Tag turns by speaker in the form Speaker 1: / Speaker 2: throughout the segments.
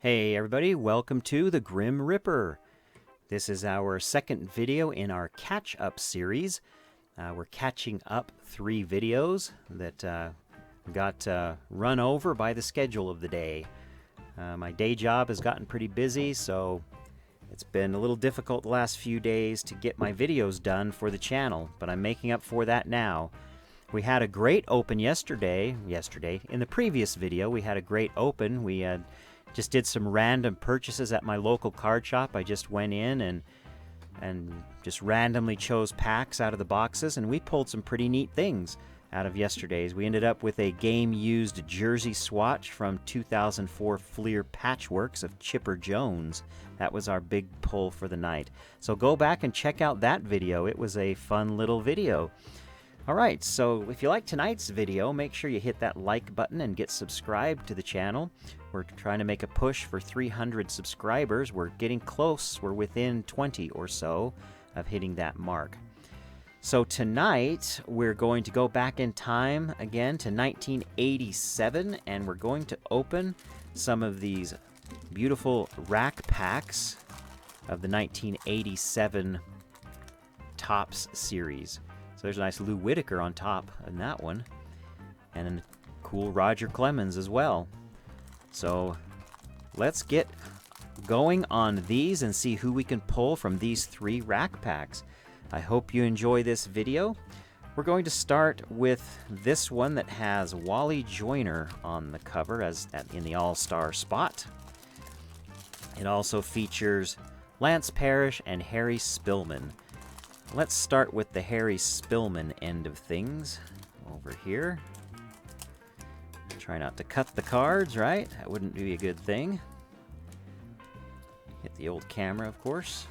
Speaker 1: Hey everybody, welcome to the Grim Ripper. This is our second video in our catch-up series. We're catching up 3 videos that got run over by the schedule of the day. My day job has gotten pretty busy, so it's been a little difficult the last few days to get my videos done for the channel, but I'm making up for that now. We had a great open yesterday. In the previous video, we had a great open. We just did some random purchases at my local card shop. I just went in and just randomly chose packs out of the boxes, and we pulled some pretty neat things out of yesterday's. We ended up with a game-used jersey swatch from 2004 Fleer Patchworks of Chipper Jones. That was our big pull for the night. So go back and check out that video. It was a fun little video. Alright, so if you like tonight's video, make sure you hit that like button and get subscribed to the channel. We're trying to make a push for 300 subscribers. We're getting close. We're within 20 or so of hitting that mark. So tonight, we're going to go back in time again to 1987, and we're going to open some of these beautiful rack packs of the 1987 Topps series. So there's a nice Lou Whitaker on top in that one, and then cool Roger Clemens as well. So let's get going on these and see who we can pull from these 3 rack packs. I hope you enjoy this video. We're going to start with this one that has Wally Joyner on the cover in the All-Star spot. It also features Lance Parrish and Harry Spillman. Let's start with the Harry Spillman end of things over here. Try not to cut the cards, right? That wouldn't be a good thing. Hit the old camera, of course.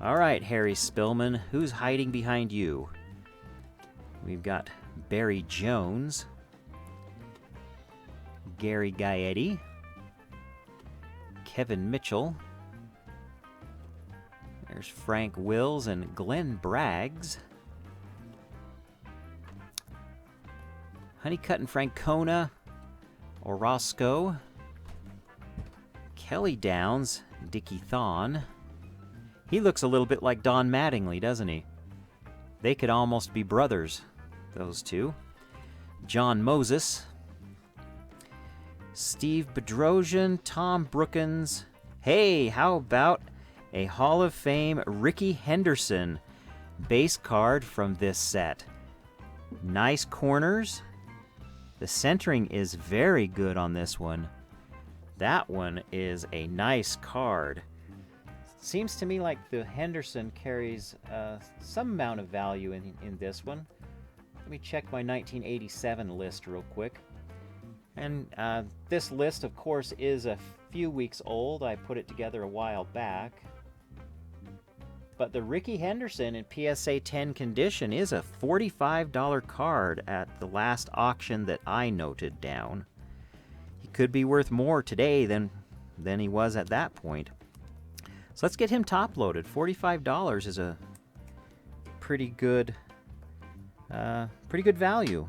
Speaker 1: All right, Harry Spillman, who's hiding behind you? We've got Barry Jones, Gary Gaetti, Kevin Mitchell. There's Frank Wills and Glenn Braggs. Honeycutt and Francona, Orozco, Kelly Downs, Dickie Thon. He looks a little bit like Don Mattingly, doesn't he? They could almost be brothers, those two. John Moses, Steve Bedrosian, Tom Brookins. Hey, how about a Hall of Fame Ricky Henderson base card from this set? Nice corners. The centering is very good on this one. That one is a nice card. Seems to me like the Henderson carries some amount of value in this one. Let me check my 1987 list real quick. And this list, of course, is a few weeks old. I put it together a while back. But the Ricky Henderson in PSA 10 condition is a $45 card at the last auction that I noted down. He could be worth more today than he was at that point. So let's get him top-loaded. $45 is a pretty good value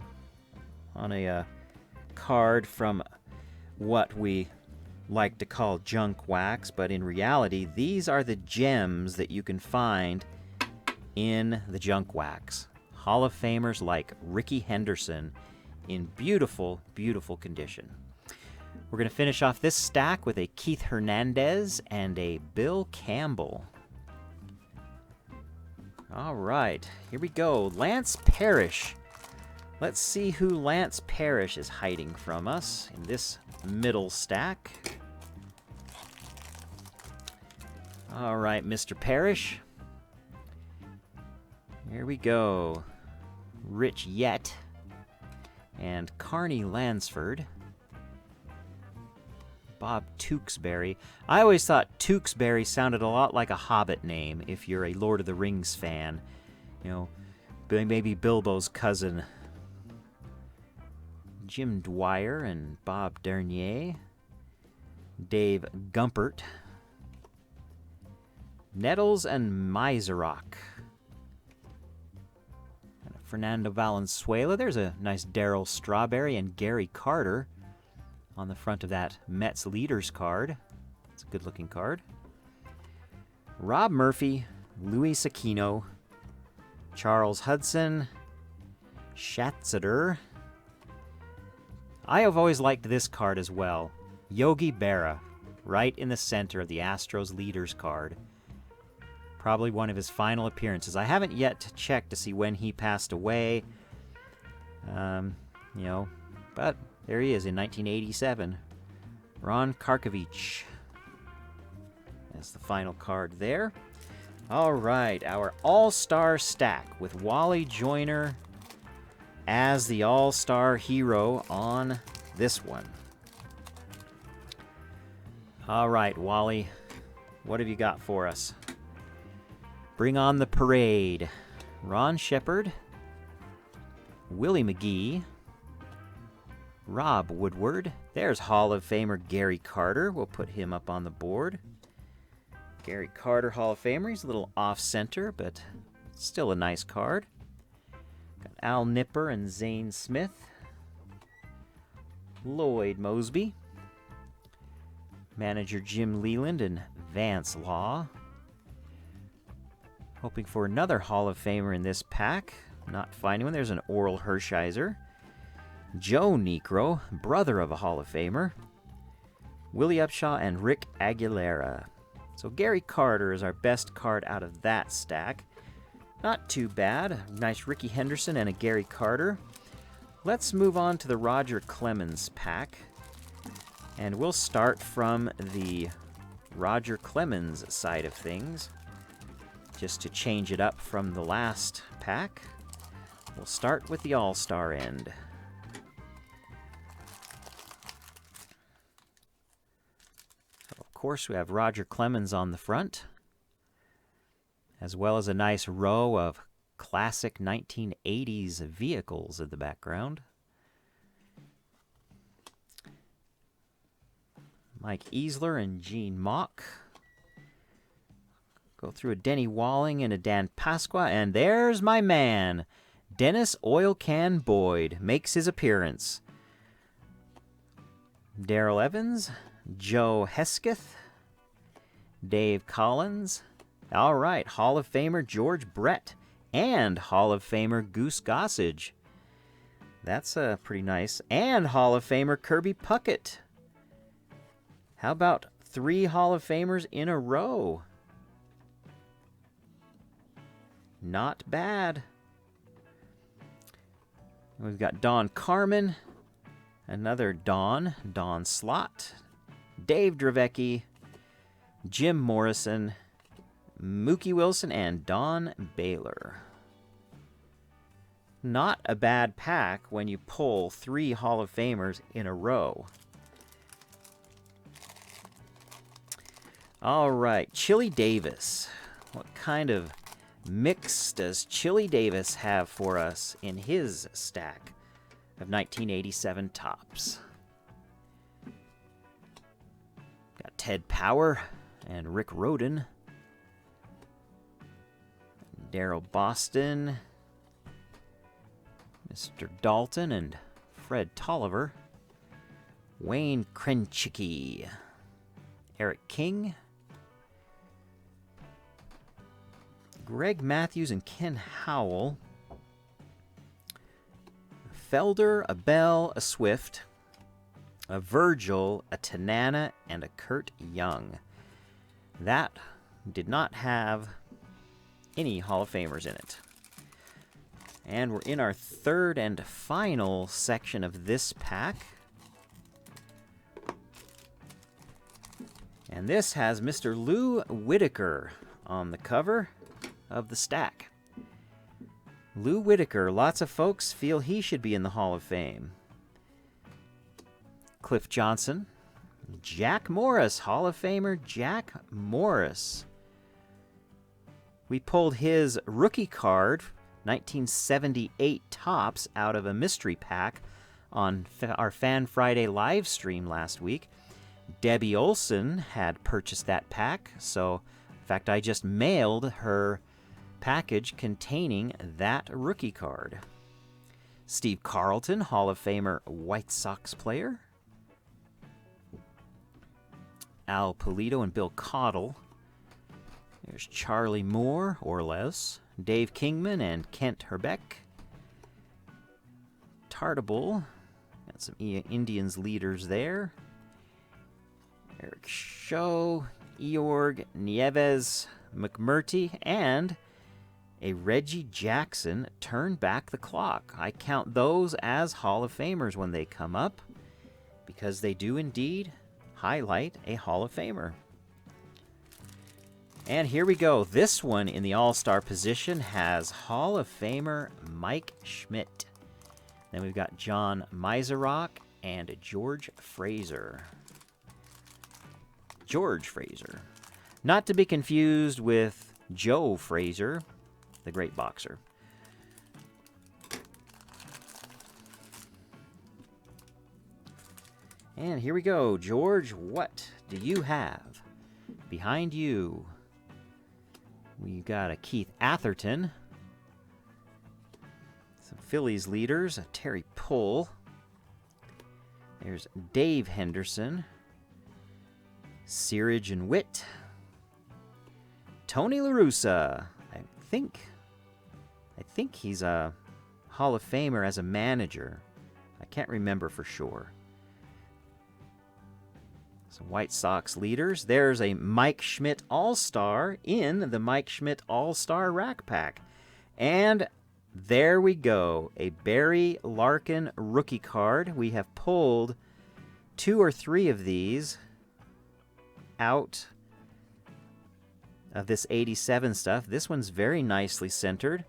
Speaker 1: on a card from what we like to call junk wax, but in reality, these are the gems that you can find in the junk wax. Hall of Famers like Ricky Henderson in beautiful, beautiful condition. We're going to finish off this stack with a Keith Hernandez and a Bill Campbell. All right, here we go. Lance Parrish. Let's see who Lance Parrish is hiding from us in this middle stack. All right, Mr. Parrish. Here we go. Rich Yett and Carney Lansford. Bob Tewksbury. I always thought Tewksbury sounded a lot like a Hobbit name if you're a Lord of the Rings fan. You know, maybe Bilbo's cousin. Jim Dwyer and Bob Dernier. Dave Gumpert. Nettles and Miserock. Fernando Valenzuela. There's a nice Darryl Strawberry and Gary Carter. on the front of that Mets leaders card. It's a good-looking card. Rob Murphy, Luis Aquino, Charles Hudson, Schatzeder. I have always liked this card as well. Yogi Berra, right in the center of the Astros leaders card. Probably one of his final appearances. I haven't yet checked to see when he passed away. But there he is in 1987. Ron Karkovich. That's the final card there. All right, our all-star stack with Wally Joyner as the all-star hero on this one. All right, Wally, what have you got for us? Bring on the parade. Ron Shepard, Willie McGee, Rob Woodward. There's Hall of Famer Gary Carter. We'll put him up on the board. Gary Carter, Hall of Famer. He's a little off-center, but still a nice card. Got Al Nipper and Zane Smith. Lloyd Mosby. Manager Jim Leland and Vance Law. Hoping for another Hall of Famer in this pack. Not finding one. There's an Oral Hershiser. Joe Niekro, brother of a Hall of Famer. Willie Upshaw and Rick Aguilera. So Gary Carter is our best card out of that stack. Not too bad. A nice Ricky Henderson and a Gary Carter. Let's move on to the Roger Clemens pack. And we'll start from the Roger Clemens side of things. Just to change it up from the last pack, we'll start with the All-Star end. So of course, we have Roger Clemens on the front, as well as a nice row of classic 1980s vehicles in the background. Mike Easler and Gene Mauch. Go through a Denny Walling and a Dan Pasqua, and there's my man, Dennis Oil Can Boyd, makes his appearance. Darrell Evans, Joe Hesketh, Dave Collins. All right, Hall of Famer George Brett and Hall of Famer Goose Gossage. That's pretty nice. And Hall of Famer Kirby Puckett. How about 3 Hall of Famers in a row? Not bad. We've got Don Carmen, another Don Slott, Dave Dravecki, Jim Morrison, Mookie Wilson, and Don Baylor. Not a bad pack when you pull 3 Hall of Famers in a row. All right, Chili Davis. What kind of mix does Chili Davis have for us in his stack of 1987 tops? Got Ted Power and Rick Rhoden, Darryl Boston, Mr. Dalton and Fred Tolliver, Wayne Krenchicki, Eric King, Greg Matthews and Ken Howell, Felder, a Bell, a Swift, a Virgil, a Tanana, and a Kurt Young. That did not have any Hall of Famers in it. And we're in our third and final section of this pack. And this has Mr. Lou Whitaker on the cover of the stack. Lou Whitaker, lots of folks feel he should be in the Hall of Fame. Cliff Johnson, Jack Morris, Hall of Famer Jack Morris. We pulled his rookie card, 1978 tops, out of a mystery pack on our Fan Friday live stream last week. Debbie Olson had purchased that pack, so in fact I just mailed her package containing that rookie card. Steve Carlton, Hall of Famer White Sox player. Al Polito and Bill Cottle. There's Charlie Moore, or less. Dave Kingman and Kent Herbeck. Tartable. Got some Indians leaders there. Eric Shaw, Eorg Nieves McMurty, and a Reggie Jackson Turn Back the Clock. I count those as Hall of Famers when they come up, because they do indeed highlight a Hall of Famer. And here we go. This one in the All-Star position has Hall of Famer Mike Schmidt. Then we've got John Meiserock and George Fraser. George Fraser. Not to be confused with Joe Fraser, the great boxer. And here we go. George, what do you have behind you? We've got a Keith Atherton. Some Phillies leaders, a Terry Pull. There's Dave Henderson. Searage and Witt. Tony La Russa. I think he's a Hall of Famer as a manager. I can't remember for sure. Some White Sox leaders. There's a Mike Schmidt All-Star in the Mike Schmidt All-Star Rack Pack. And there we go. A Barry Larkin rookie card. We have pulled 2 or 3 of these out of this 87 stuff. This one's very nicely centered.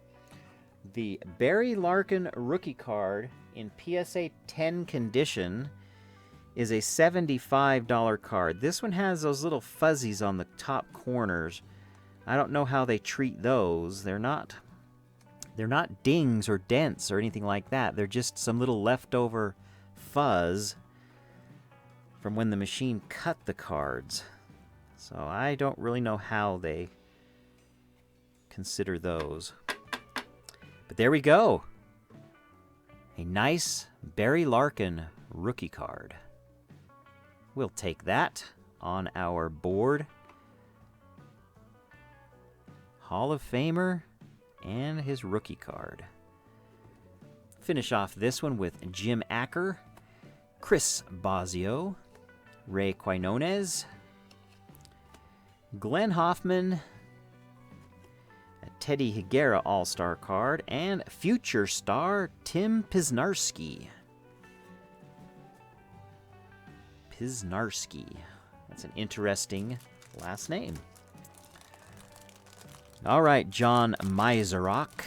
Speaker 1: The Barry Larkin rookie card in PSA 10 condition is a $75 card. This one has those little fuzzies on the top corners. I don't know how they treat those. They're not dings or dents or anything like that. They're just some little leftover fuzz from when the machine cut the cards. So I don't really know how they consider those. But there we go. A nice Barry Larkin rookie card. We'll take that on our board. Hall of Famer and his rookie card. Finish off this one with Jim Acker, Chris Bosio, Ray Quinones, Glenn Hoffman, a Teddy Higuera All-Star card, and future star Tim Pisnarski. Pisnarski. That's an interesting last name. All right, John Meiserock.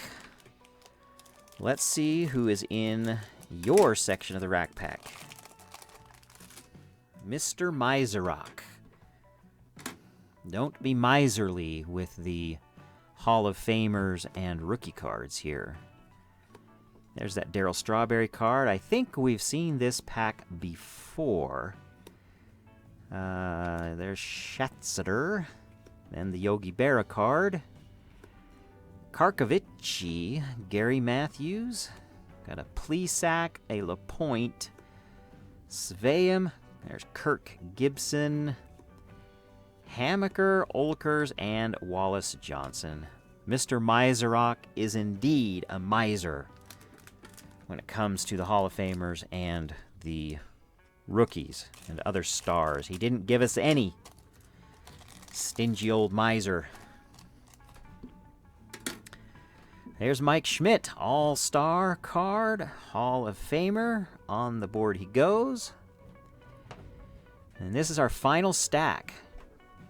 Speaker 1: Let's see who is in your section of the Rack Pack. Mr. Meiserock. Don't be miserly with the Hall of Famers and rookie cards here. There's that Darryl Strawberry card. I think we've seen this pack before. There's Schatzeder. Then the Yogi Berra card. Karkovici, Gary Matthews. Got a Plesac, a LaPointe. Sveum. There's Kirk Gibson. Hamaker, Olkers, and Wallace Johnson. Mr. Meiserock is indeed a miser when it comes to the Hall of Famers and the rookies and other stars. He didn't give us any. Stingy old miser. There's Mike Schmidt, All-Star card, Hall of Famer. On the board he goes. And this is our final stack.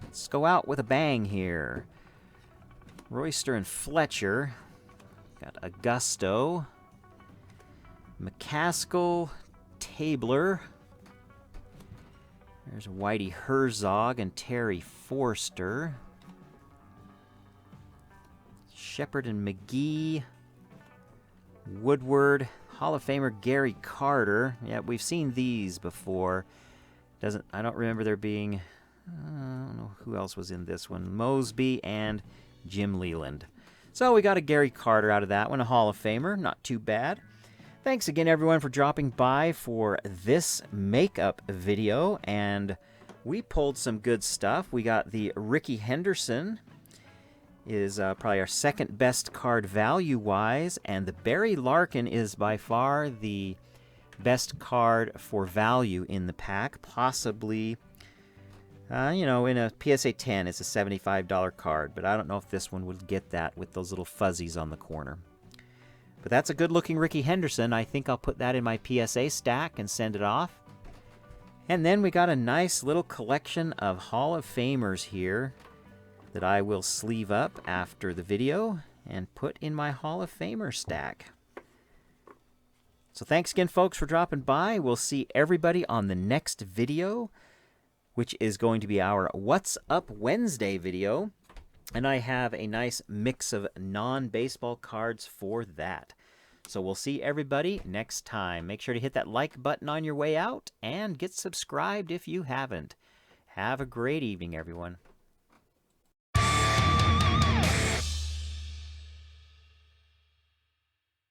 Speaker 1: Let's go out with a bang here. Royster and Fletcher. Got Augusto. McCaskill. Tabler. There's Whitey Herzog and Terry Forster. Shepard and McGee. Woodward. Hall of Famer Gary Carter. Yeah, we've seen these before. I don't remember there being... I don't know who else was in this one. Mosby and Jim Leland. So we got a Gary Carter out of that one, a Hall of Famer. Not too bad. Thanks again, everyone, for dropping by for this makeup video. And We pulled some good stuff. We got the Ricky Henderson, is probably our second best card value-wise, and the Barry Larkin is by far the best card for value in the pack, possibly, you know, in a PSA 10, it's a $75 card, but I don't know if this one would get that with those little fuzzies on the corner. But that's a good-looking Ricky Henderson. I think I'll put that in my PSA stack and send it off. And then we got a nice little collection of Hall of Famers here that I will sleeve up after the video and put in my Hall of Famer stack. So thanks again, folks, for dropping by. We'll see everybody on the next video, which is going to be our What's Up Wednesday video. And I have a nice mix of non-baseball cards for that. So we'll see everybody next time. Make sure to hit that like button on your way out and get subscribed if you haven't. Have a great evening, everyone.